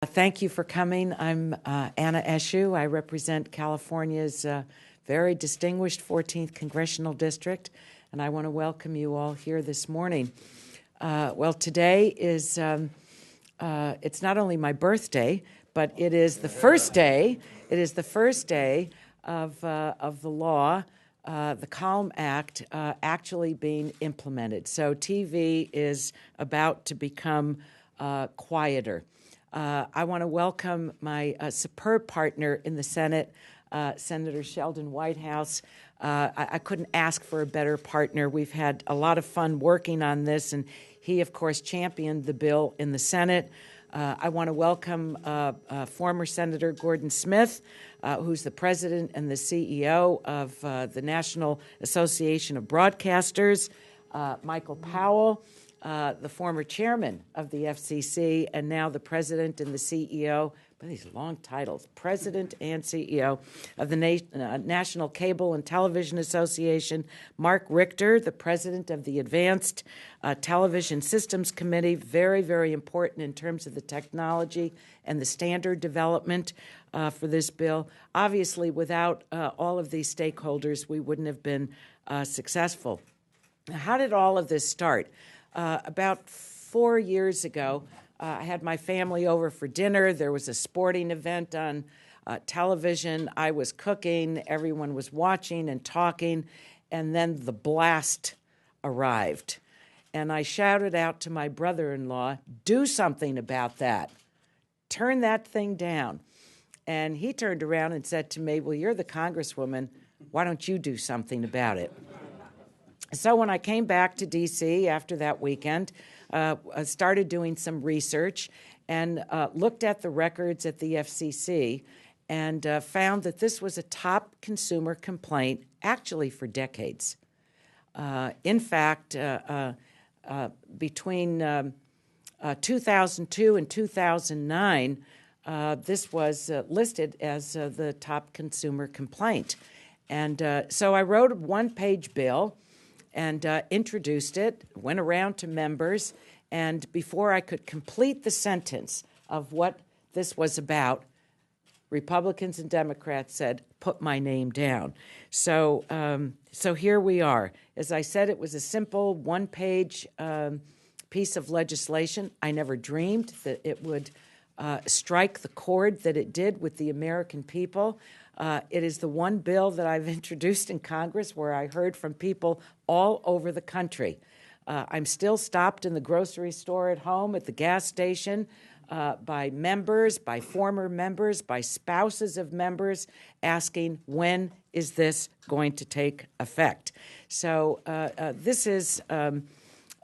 Thank you for coming. I'm Anna Eshoo. I represent California's very distinguished 14th Congressional District, and I want to welcome you all here this morning. Well, today is, it's not only my birthday, but it is the first day, of the law, the Calm Act, actually being implemented. So TV is about to become quieter. I want to welcome my superb partner in the Senate, Senator Sheldon Whitehouse. I couldn't ask for a better partner. We've had a lot of fun working on this, and he, of course, championed the bill in the Senate. I want to welcome former Senator Gordon Smith, who's the president and the CEO of the National Association of Broadcasters, Michael Powell, the former chairman of the FCC, and now the president and the CEO, by these long titles, president and CEO of the National Cable and Television Association, Mark Richter, the president of the Advanced Television Systems Committee, very, very important in terms of the technology and the standard development for this bill. Obviously, without all of these stakeholders, we wouldn't have been successful. How did all of this start? About 4 years ago, I had my family over for dinner. There was a sporting event on television. I was cooking. Everyone was watching and talking. And then the blast arrived. And I shouted out to my brother-in-law, "Do something about that. Turn that thing down." And he turned around and said to me, "Well, you're the congresswoman. Why don't you do something about it?" So when I came back to D.C. after that weekend, I started doing some research and looked at the records at the FCC and found that this was a top consumer complaint actually for decades. In fact, between 2002 and 2009, this was listed as the top consumer complaint. And so I wrote a one-page bill and introduced it, went around to members, and before I could complete the sentence of what this was about, Republicans and Democrats said, "Put my name down." So here we are. As I said, it was a simple one-page piece of legislation. I never dreamed that it would strike the chord that it did with the American people. It is the one bill that I've introduced in Congress where I heard from people all over the country. I'm still stopped in the grocery store at home, at the gas station, by members, by former members, by spouses of members asking, when is this going to take effect? So this is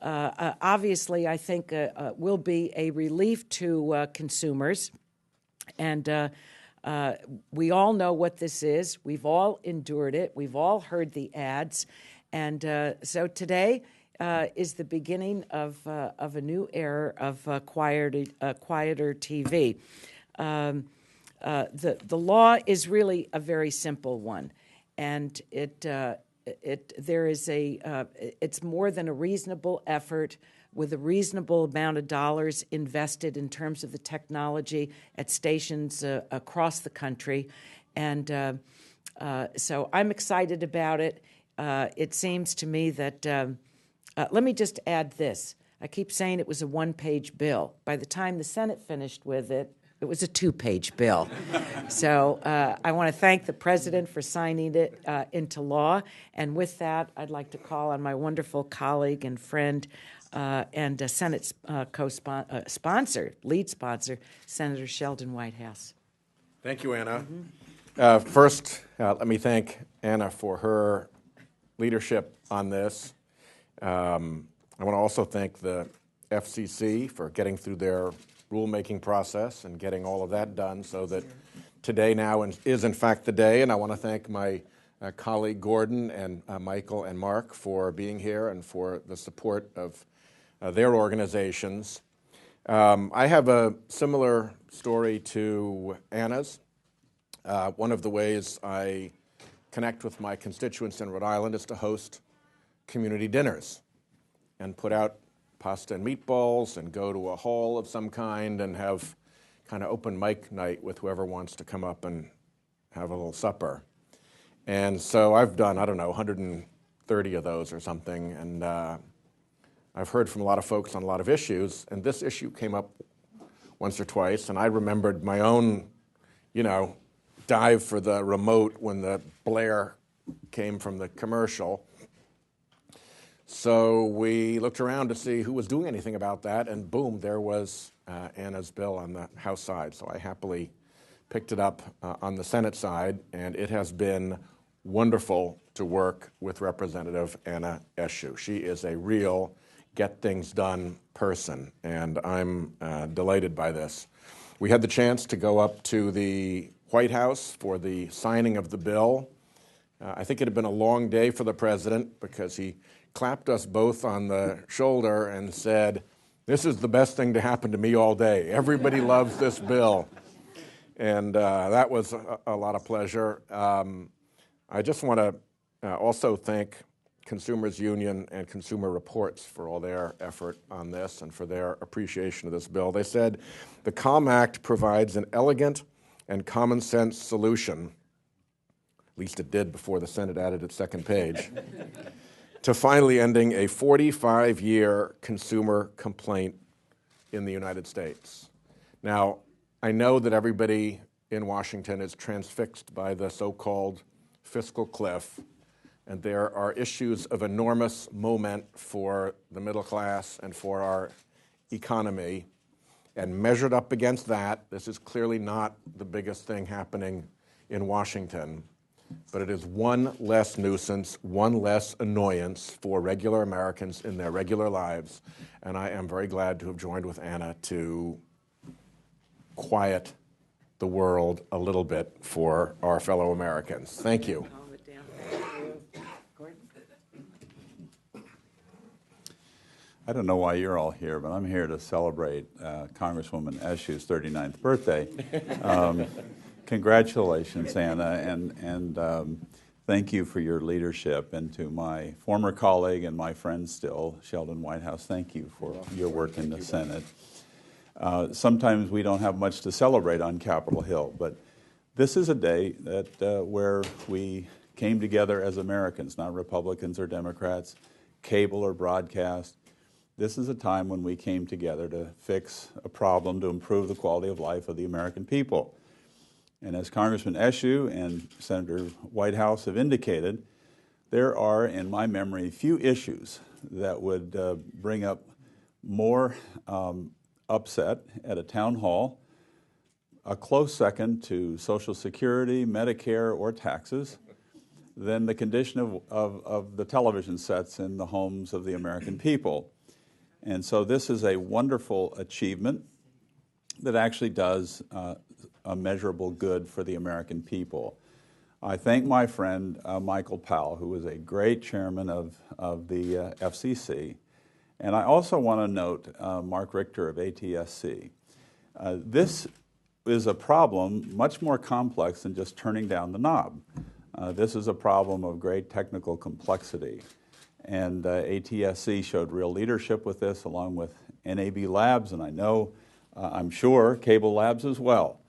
obviously, I think, will be a relief to consumers. And we all know what this is. We've all endured it. We've all heard the ads. And so today is the beginning of a new era of quieter TV. The law is really a very simple one, and it's more than a reasonable effort with a reasonable amount of dollars invested in terms of the technology at stations across the country. And so I'm excited about it. It seems to me that, let me just add this. I keep saying it was a one-page bill. By the time the Senate finished with it, it was a two-page bill. So I want to thank the President for signing it into law. And with that, I'd like to call on my wonderful colleague and friend, and Senate sponsor, lead sponsor, Senator Sheldon Whitehouse. Thank you, Anna. First, let me thank Anna for her leadership on this. I want to also thank the FCC for getting through their rulemaking process and getting all of that done so that today now is in fact the day. And I want to thank my colleague Gordon and Michael and Mark for being here and for the support of their organizations. I have a similar story to Anna's. One of the ways I connect with my constituents in Rhode Island is to host community dinners and put out pasta and meatballs and go to a hall of some kind and have kind of open mic night with whoever wants to come up and have a little supper. And so I've done, I don't know, 130 of those or something, and I've heard from a lot of folks on a lot of issues, and this issue came up once or twice, and I remembered my own, dive for the remote when the blare came from the commercial. So we looked around to see who was doing anything about that, and boom, there was Anna's bill on the House side. So I happily picked it up on the Senate side, and it has been wonderful to work with Representative Anna Eshoo. She is a real get-things-done person, and I'm delighted by this. We had the chance to go up to the White House for the signing of the bill. I think it had been a long day for the president because he clapped us both on the shoulder and said, "This is the best thing to happen to me all day. Everybody loves this bill." And that was a lot of pleasure. I just want to also thank Consumers Union and Consumer Reports for all their effort on this and for their appreciation of this bill. They said, "The CALM Act provides an elegant and common sense solution," at least it did before the Senate added its second page, "to finally ending a 45-year consumer complaint in the United States." Now, I know that everybody in Washington is transfixed by the so-called fiscal cliff, and there are issues of enormous moment for the middle class and for our economy. And measured up against that, this is clearly not the biggest thing happening in Washington, but it is one less nuisance, one less annoyance for regular Americans in their regular lives. And I am very glad to have joined with Anna to quiet the world a little bit for our fellow Americans. Thank you. I don't know why you're all here, but I'm here to celebrate Congresswoman Eshoo's 39th birthday. Congratulations, Anna, and thank you for your leadership. And to my former colleague and my friend still, Sheldon Whitehouse, thank you for your work in the Senate. Sometimes we don't have much to celebrate on Capitol Hill, but this is a day that where we came together as Americans, not Republicans or Democrats, cable or broadcast. This is a time when we came together to fix a problem to improve the quality of life of the American people. And as Congressman Eshoo and Senator Whitehouse have indicated, there are, in my memory, few issues that would bring up more upset at a town hall, a close second to Social Security, Medicare, or taxes, than the condition of the television sets in the homes of the American people. And so this is a wonderful achievement that actually does a measurable good for the American people. I thank my friend Michael Powell, who was a great chairman of the FCC. And I also want to note Mark Richter of ATSC. This is a problem much more complex than just turning down the knob. This is a problem of great technical complexity. And ATSC showed real leadership with this, along with NAB Labs, and I know, I'm sure, Cable Labs as well,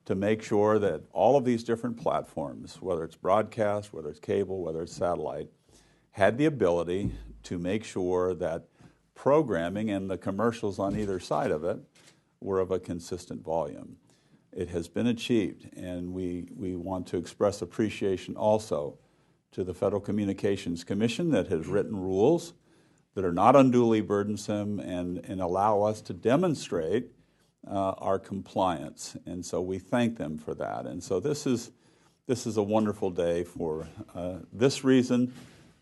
to make sure that all of these different platforms, whether it's broadcast, whether it's cable, whether it's satellite, had the ability to make sure that programming and the commercials on either side of it were of a consistent volume. It has been achieved, and we want to express appreciation also to the Federal Communications Commission that has written rules that are not unduly burdensome and allow us to demonstrate our compliance. And so we thank them for that. And so this is a wonderful day for this reason,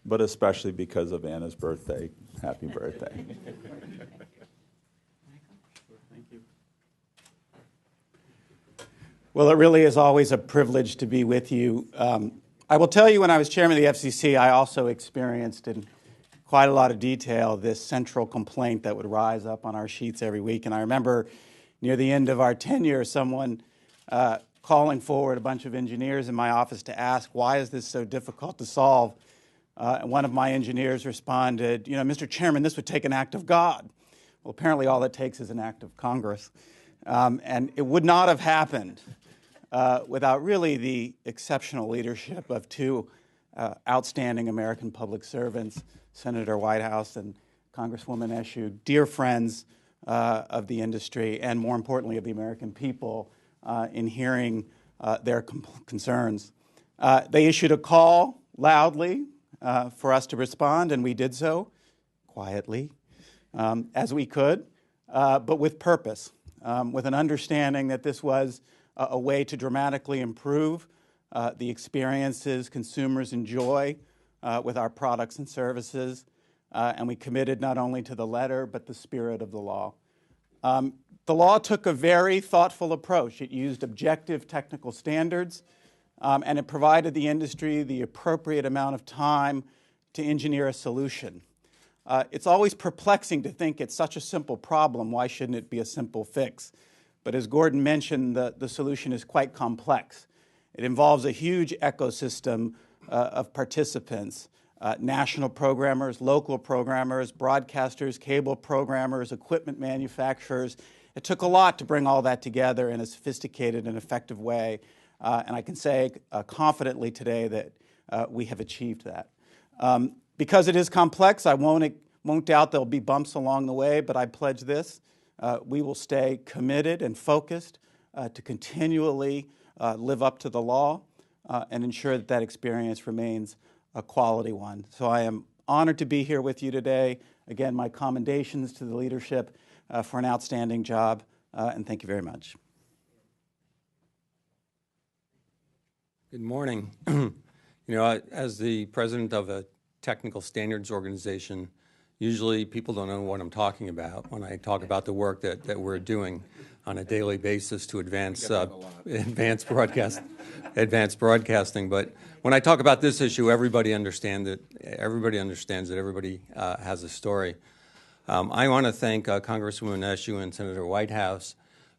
but especially because of Anna's birthday. Happy birthday. Thank you. Well, it really is always a privilege to be with you. I will tell you, when I was chairman of the FCC, I also experienced in quite a lot of detail this central complaint that would rise up on our sheets every week. And I remember near the end of our tenure, someone calling forward a bunch of engineers in my office to ask, why is this so difficult to solve? And one of my engineers responded, Mr. Chairman, this would take an act of God. Well, apparently all it takes is an act of Congress. And it would not have happened without really the exceptional leadership of two outstanding American public servants, Senator Whitehouse and Congresswoman Eshoo, dear friends of the industry and, more importantly, of the American people in hearing their concerns. They issued a call loudly for us to respond, and we did so quietly as we could, but with purpose, with an understanding that this was a way to dramatically improve the experiences consumers enjoy with our products and services, and we committed not only to the letter but the spirit of the law. The law took a very thoughtful approach. It used objective technical standards, and it provided the industry the appropriate amount of time to engineer a solution. It's always perplexing to think it's such a simple problem, why shouldn't it be a simple fix? But as Gordon mentioned, the solution is quite complex. It involves a huge ecosystem of participants, national programmers, local programmers, broadcasters, cable programmers, equipment manufacturers. It took a lot to bring all that together in a sophisticated and effective way, and I can say confidently today that we have achieved that. Because it is complex, I won't doubt there'll be bumps along the way, but I pledge this. We will stay committed and focused to continually live up to the law and ensure that that experience remains a quality one. So I am honored to be here with you today. Again, my commendations to the leadership for an outstanding job, and thank you very much. Good morning. You know, as the president of a technical standards organization, usually people don't know what I'm talking about when I talk about the work that we're doing on a daily basis to advance broadcasting. But when I talk about this issue, everybody understands that everybody has a story. I want to thank Congresswoman Eshoo and Senator Whitehouse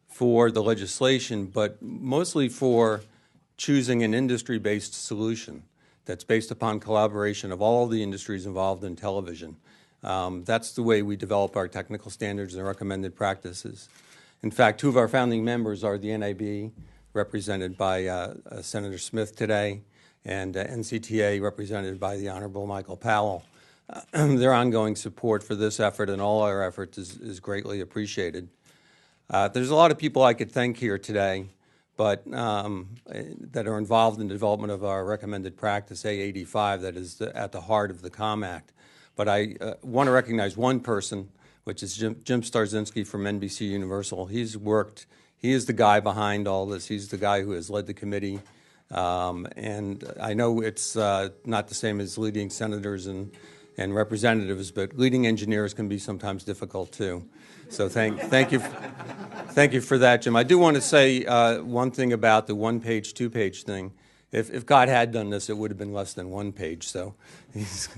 for the legislation, but mostly for choosing an industry-based solution that's based upon collaboration of all the industries involved in television. That's the way we develop our technical standards and recommended practices. In fact, two of our founding members are the NAB, represented by Senator Smith today, and NCTA, represented by the Honorable Michael Powell. Their ongoing support for this effort and all our efforts is greatly appreciated. There's a lot of people I could thank here today, but that are involved in the development of our recommended practice, A85, that is at the heart of the COM Act. But I want to recognize one person, which is Jim Starzinski from NBC Universal. He is the guy behind all this. He's the guy who has led the committee. And I know it's not the same as leading senators and representatives, but leading engineers can be sometimes difficult too. So thank you for that, Jim. I do want to say one thing about the one-page, two-page thing. If God had done this, it would have been less than one page. So he's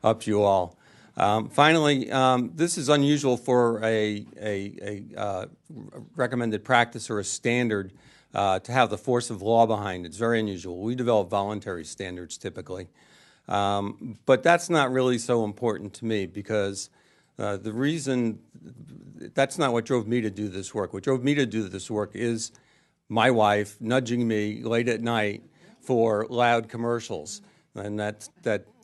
up to you all. Finally, this is unusual for a recommended practice or a standard to have the force of law behind it. It's very unusual. We develop voluntary standards typically. But that's not really so important to me because the reason that's not what drove me to do this work. What drove me to do this work is my wife nudging me late at night for loud commercials. And that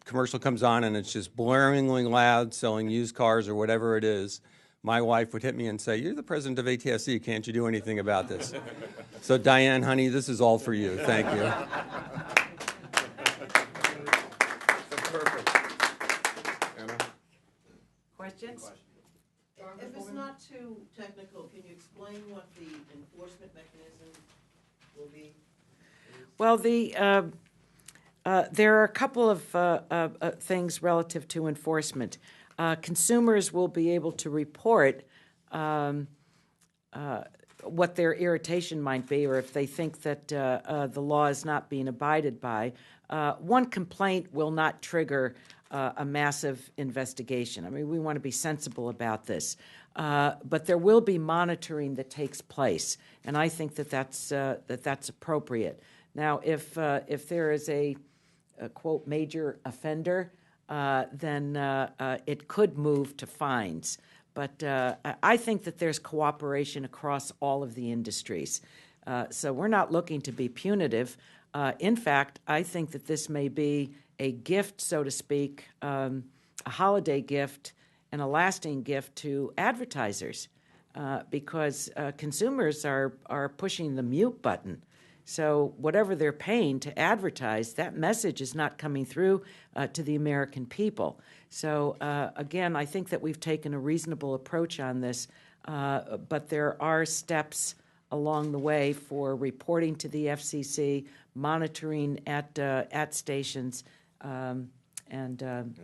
commercial comes on and it's just blaringly loud, selling used cars or whatever it is. My wife would hit me and say, "You're the president of ATSC, can't you do anything about this?" So Diane, honey, this is all for you. Thank you. Anna? Questions? If it's not too technical, can you explain what the enforcement mechanism will be? Well, there are a couple of things relative to enforcement. Consumers will be able to report what their irritation might be, or if they think that the law is not being abided by. One complaint will not trigger a massive investigation. I mean, we want to be sensible about this. But there will be monitoring that takes place, and I think that that's appropriate. Now, if there is a quote major offender, then it could move to fines. But I think that there's cooperation across all of the industries. So we're not looking to be punitive. In fact, I think that this may be a gift, so to speak, a holiday gift and a lasting gift to advertisers, because consumers are pushing the mute button. So whatever they're paying to advertise, that message is not coming through to the American people. So again, I think that we've taken a reasonable approach on this, but there are steps along the way for reporting to the FCC, monitoring at stations, and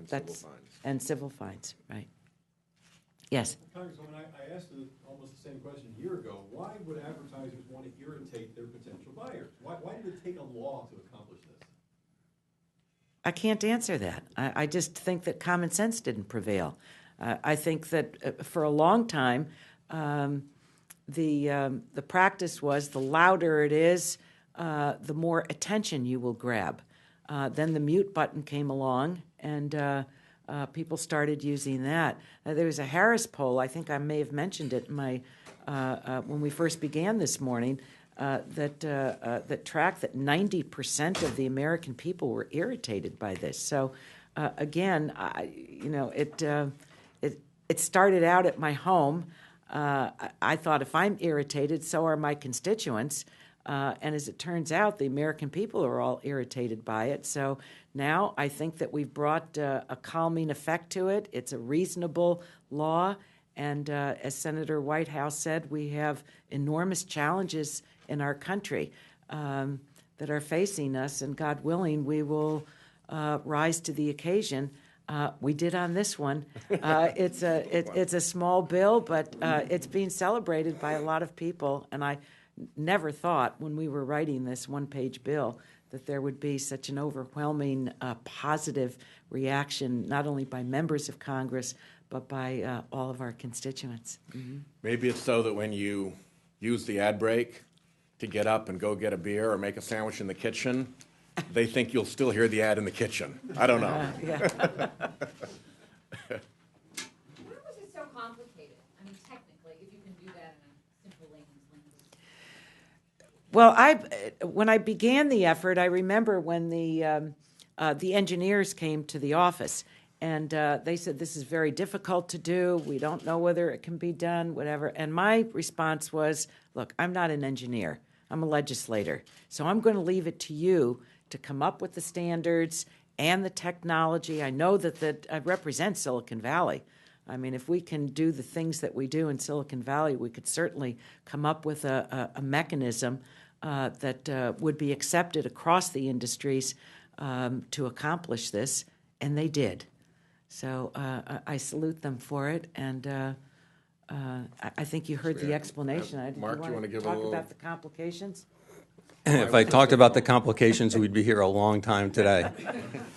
civil fines. And civil fines, right? Yes. Congresswoman, I asked almost the same question a year ago. Why would advertisers want to irritate their potential buyers? Why did it take a law to accomplish this? I can't answer that. I just think that common sense didn't prevail. I think that for a long time, the practice was the louder it is, the more attention you will grab. Then the mute button came along, and people started using that. There was a Harris poll, I think I may have mentioned it in my when we first began this morning, that tracked that 90% of the American people were irritated by this. So again, it started out at my home. I thought, if I'm irritated, so are my constituents. And as it turns out, the American people are all irritated by it. So now I think that we've brought a calming effect to it. It's a reasonable law. And as Senator Whitehouse said, we have enormous challenges in our country that are facing us. And God willing, we will rise to the occasion. We did on this one. It's a small bill, but it's being celebrated by a lot of people. And I never thought when we were writing this one-page bill that there would be such an overwhelming positive reaction, not only by members of Congress, but by all of our constituents. Mm-hmm. Maybe it's so that when you use the ad break to get up and go get a beer or make a sandwich in the kitchen, they think you'll still hear the ad in the kitchen. I don't know. Why was it so complicated? I mean, technically, if you can do that in a simple layman's language. Well, when I began the effort, I remember when the engineers came to the office, and they said, this is very difficult to do. We don't know whether it can be done, whatever. And my response was, look, I'm not an engineer. I'm a legislator. So I'm going to leave it to you to come up with the standards and the technology. I know that I represent Silicon Valley. I mean, if we can do the things that we do in Silicon Valley, we could certainly come up with a mechanism that would be accepted across the industries to accomplish this, and they did. So I salute them for it, and I think you heard the explanation. Mark, do you want to give a talk little about the complications? If I talked about the complications, we'd be here a long time today.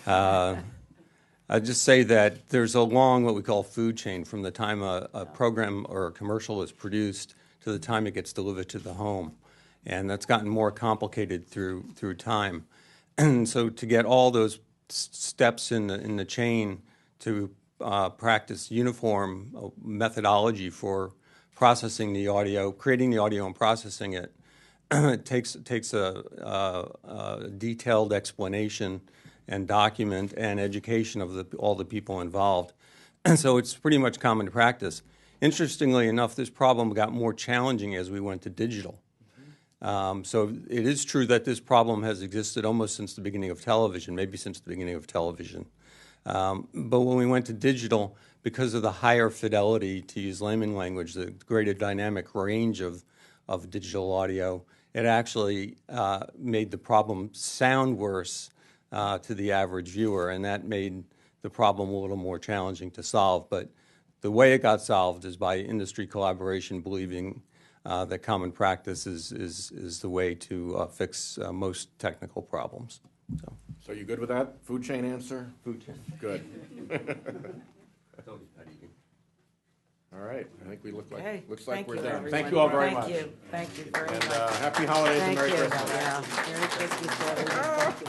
I'd just say that there's a long, what we call food chain, from the time a program or a commercial is produced to the time it gets delivered to the home. And that's gotten more complicated through time. And so to get all those steps in the chain to practice uniform methodology for processing the audio, creating the audio and processing it, it takes a detailed explanation and document and education of all the people involved. And so it's pretty much common practice. Interestingly enough, this problem got more challenging as we went to digital. So it is true that this problem has existed almost since the beginning of television, maybe since the beginning of television. But when we went to digital, because of the higher fidelity, to use layman language, the greater dynamic range of digital audio, it actually made the problem sound worse to the average viewer, and that made the problem a little more challenging to solve. But the way it got solved is by industry collaboration, believing that common practice is the way to fix most technical problems. So you good with that food chain answer? Food chain. Good. All right. I think we looks like Thank we're you, done. everyone. Thank you all very much. Thank you very And much. happy holidays and Thank Merry you. Christmas. Yeah. Merry Christmas to everyone.